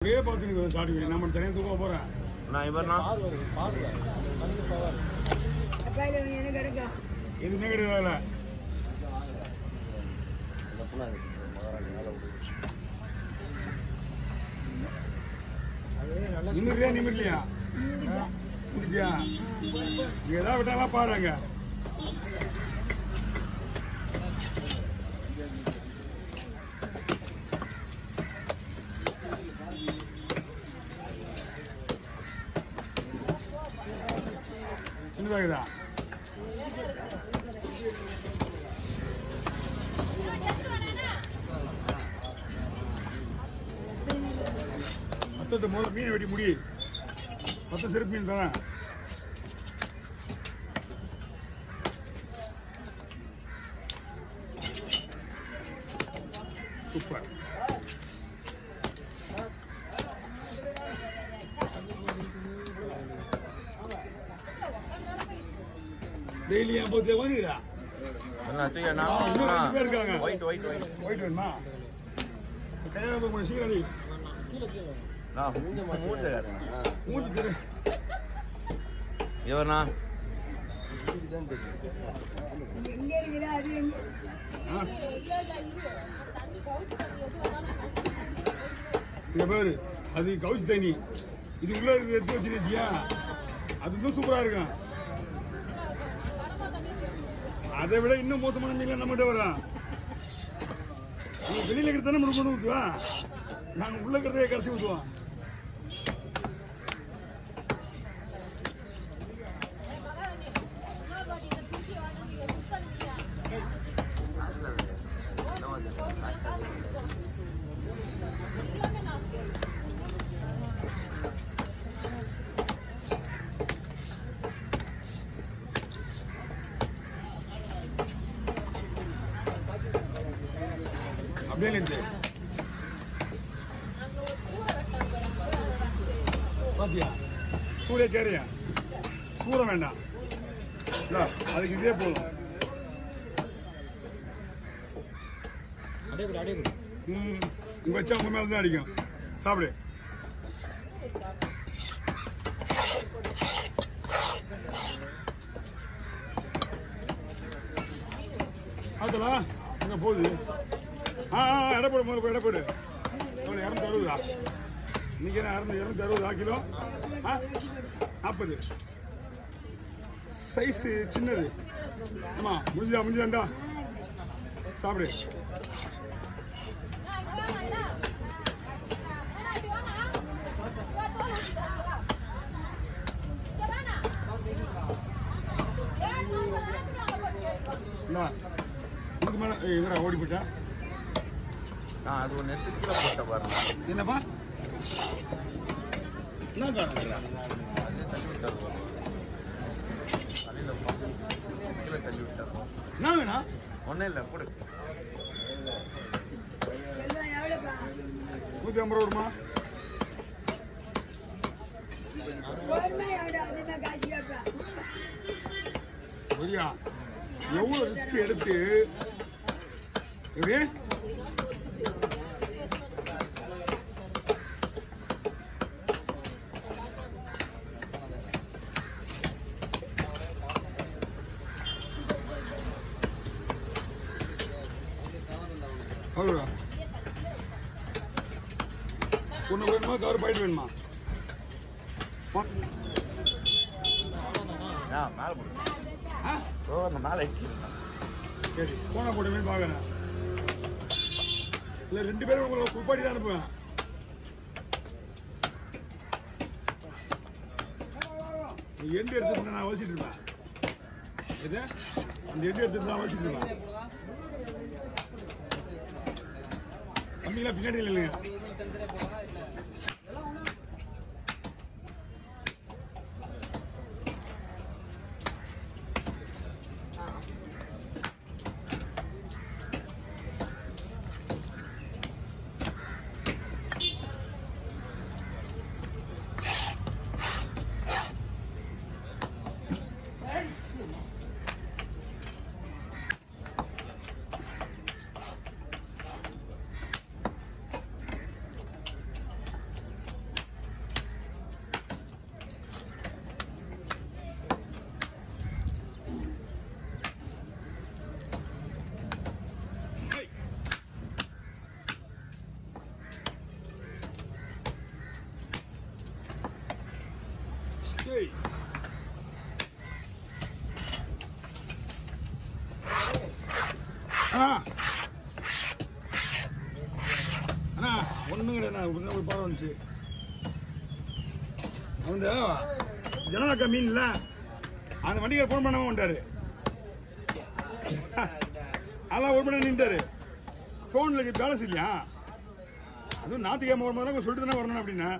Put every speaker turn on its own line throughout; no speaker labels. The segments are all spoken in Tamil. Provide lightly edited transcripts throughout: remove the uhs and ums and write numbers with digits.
அப்படியே பார்த்து சாப்பிடுவீங்க. நம்ம தனியாக தூக்க போறேன்.
நான் இவர்னா
எதுவுமே கிடையாது. நிமிர்றியா நிமிர்லையா முடிச்சியா நீங்க ஏதாவது விட்டாலாம் பாருங்க. சின்னதாகுதா மொத்தத்தை முதல்ல மீன் வெட்டி முடி. மொத்தம் சிறப்பு மீன் தானே. சூப்பர். டெய்லி 50 வாங்குறா. இருக்காங்க. ஒயிட் வேணுமா? கையால போய் சீக்கிரம் நீ மூஞ்சி திரு.
இவர்னா
பேரு அது கவுச்சி தண்ணி. இது உள்ள எடுத்து வச்சுருச்சியா அது இன்னும் சூப்பரா இருக்கும். அதை விட இன்னும் மோசமான மீன் நம்மகிட்ட வரும். நீங்க வெளியில இருக்கிற தானே கொண்டு ஊத்துவா. நாங்க உள்ள இருக்கிறதே கரைச்சி ஊத்துவோம். அப்படியே நின்று பாத்தியா சூரிய கேரியா சூற வேண்டாம். அதுக்கு இதே போதும். வச்சா உங்க மேலதான் அடிக்கும். சாப்பிடு. அதலா அங்க போகுது. எடப்போடு முதல்ல எடப்போடு 260 இன்னைக்கு 260 கிலோ 40 சைஸ் சின்னது. ஆமா முடிஞ்சுதா சாப்பிடு. இதுக்கு மேல எங்கடா ஓடி போட்டா?
அது ஒன்று எடுத்து கீழே போட்ட பாருங்க.
என்னப்பா என்ன காரணம்?
கீழே தள்ளி விட்டார்.
என்ன வேணா?
ஒன்றும் இல்லை கொடு.
150 வருமா? எவ்வளவு ரிஸ்க் எடுத்து எப்படி ஒண்ணு வேணுமா? கவர் பாயிண்ட் வேணுமா?
மேல போடு. மேல
சரி போனா போடுமே பாக்குறேன். இல்ல 2 பேரும் உங்களை குப்பாடி தான் அனுப்புவேன். நீ எண்டு எடுத்து நான் வச்சுட்டு இருப்பேன். அந்த எண்டு எடுத்து நான் வச்சுட்டு இருப்பேன். தம்பிங்களா பின்னாடி இல்லைங்க. ஏய் அண்ணா ஒண்ணும் கிடையாது ஒரு படம் வந்துச்சு அந்த ஜனநாயக மீன் இல்ல அந்த வண்டிக்கார போன் பண்ணாம வந்துட்டாரு அதெல்லாம் ஒரு மணி நின்றாரு போன்ல பேலன்ஸ் இல்லையா அதுவும் ஞாயிற்றுக்கிழமை வரும்போது சொல்லிட்டு தானே வரணும் அப்படின்னா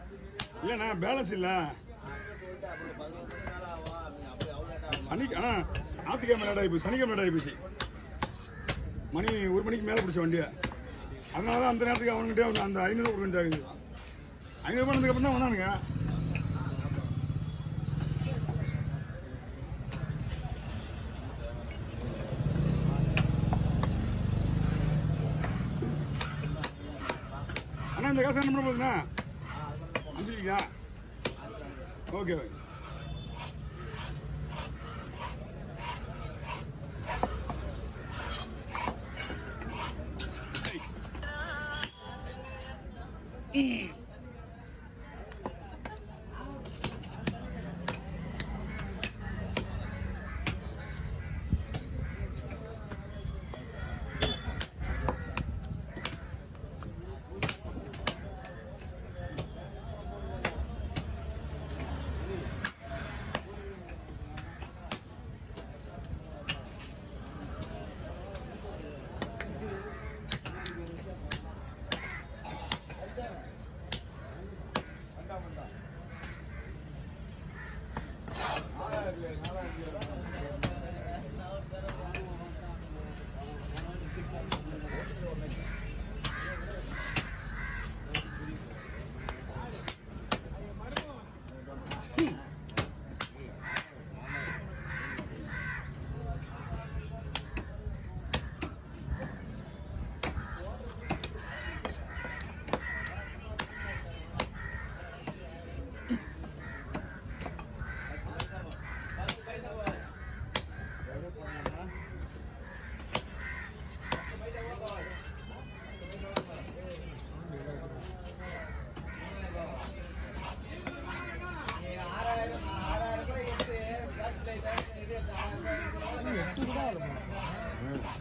இல்லண்ணா பேலன்ஸ் இல்ல ஞாயிற்றுக்கிழமை லேட் ஆகி போச்சு சனிக்கிழமை லேட் ஆகி போச்சு மணி 1 மணிக்கு மேல பிடிச்ச வண்டியை அதனாலதான் அந்த நேரத்துக்கு அவனுக்கிட்டே அந்த 500 கொடுத்தாங்க 500 பண்ணதுக்கு அப்புறம் தான் வந்தானுங்க அண்ணா இந்த காசு என்ன பண்ண போகுதுண்ணா அஞ்சுலிங்களா ஓகே ஓகே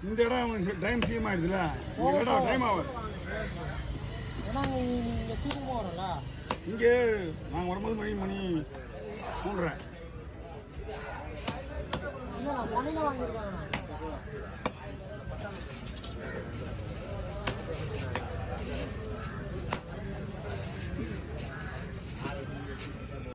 இந்த இடம் டைம் சீம் ஆயிடுதுல டைம் ஆகும் இங்கே நாங்கள் வரும்போது மணி 3:30